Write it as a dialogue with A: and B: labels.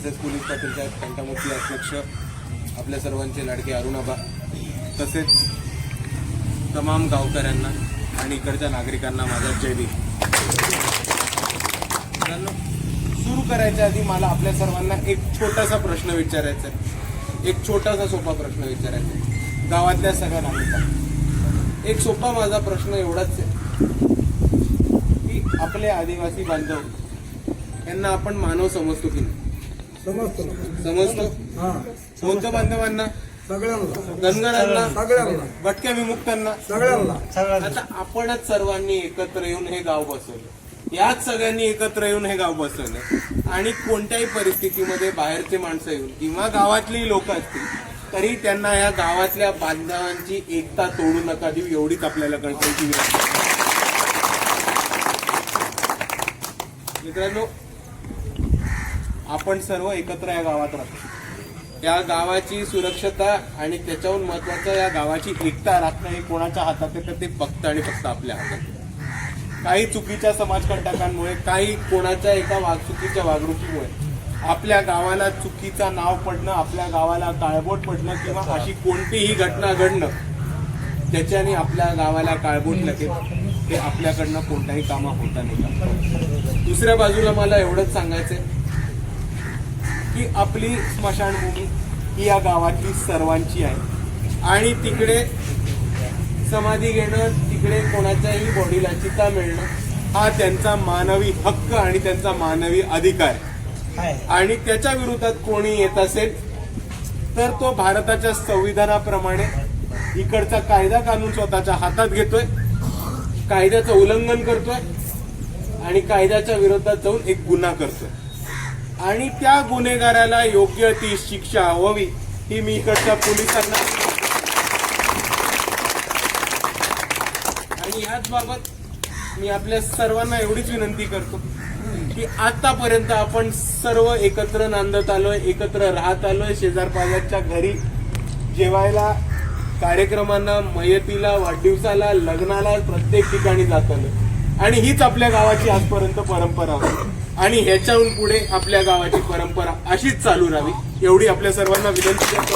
A: तसेच पोलीस पाटील साहेब, कंटामुक्ती अध्यक्ष, आपल्या सर्वांचे लाडके अरुणाबा, तसेच तमाम गावकऱ्यांना आणि इकडच्या नागरिकांना माझा जय भीम. सुरू करायच्या आधी मला आपल्या सर्वांना एक छोटासा प्रश्न विचारायचा आहे. एक छोटासा सोपा प्रश्न विचारायचा आहे गावातल्या सगळ्या नागरिकांना. एक सोपा माझा प्रश्न एवढाच आहे की आपले आदिवासी बांधव यांना आपण मानव समजतो की नाही? समजतो. बौद्ध बांधवांना, धनगरांना, भटक्या विमुक्तांना, आता आपणच सर्वांनी एकत्र येऊन हे गाव बसवलं. याच सगळ्यांनी एकत्र येऊन हे गाव बसवलं आणि कोणत्याही परिस्थितीमध्ये बाहेरचे माणसं येऊन किंवा गावातली लोक असतील तरी त्यांना या गावातल्या बांधवांची एकता तोडू नका देऊ, एवढीच आपल्याला कळकळीची विनंती. मित्रांनो, आपण सर्व एकत्र या गावात राहतो. या गावाची सुरक्षता आणि त्याच्याहून महत्वाचं या गावाची एकता राखणं हे कोणाच्या हातात येतं ते फक्त आणि फक्त आपल्या हातात. काही चुकीच्या समाजकंटकांमुळे, काही कोणाच्या एका चुकीच्या वागणुकीमुळे आपल्या गावाला चुकीचा नाव पडणं, आपल्या गावाला काळबोट पडणं किंवा अशी कोणतीही घटना घडणं त्याच्याने आपल्या गावाला काळबोट लागेल, हे आपल्याकडनं कोणत्याही कामं होता नाही. दुसऱ्या बाजूला मला एवढंच सांगायचंय की आपली स्मशानभूमी ही या गावातली सर्वांची आहे आणि तिकडे समाधी घेणं, तिकडे कोणाच्याही बॉडीला चिता मिळणं हा त्यांचा मानवी हक्क आणि त्यांचा मानवी अधिकार आहे. आणि त्याच्या विरोधात कोणी येत असेल तर तो भारताच्या संविधानाप्रमाणे इकडचा कायदा कानून स्वतःच्या हातात घेतोय, कायद्याचं उल्लंघन करतोय आणि कायद्याच्या विरोधात जाऊन एक गुन्हा करतोय आणि त्या गुन्हेगाराला योग्य ती शिक्षा हवी ही मी इकडच्या पोलिसांना आणि याच बाबत मी आपल्या सर्वांना एवढीच विनंती करतो की आतापर्यंत आपण सर्व एकत्र नांदत आलोय, एकत्र राहत आलोय, शेजार पाजारच्या घरी जेवायला, कार्यक्रमांना, मयतीला, वाढदिवसाला, लग्नाला, प्रत्येक ठिकाणी जात आलोय आणि हीच आपल्या गावाची आजपर्यंत परंपरा होती आणि ह्याच्याहून पुढे आपल्या गावाची परंपरा अशीच चालू राहावी एवढी आपल्या सर्वांना विनंती करतो.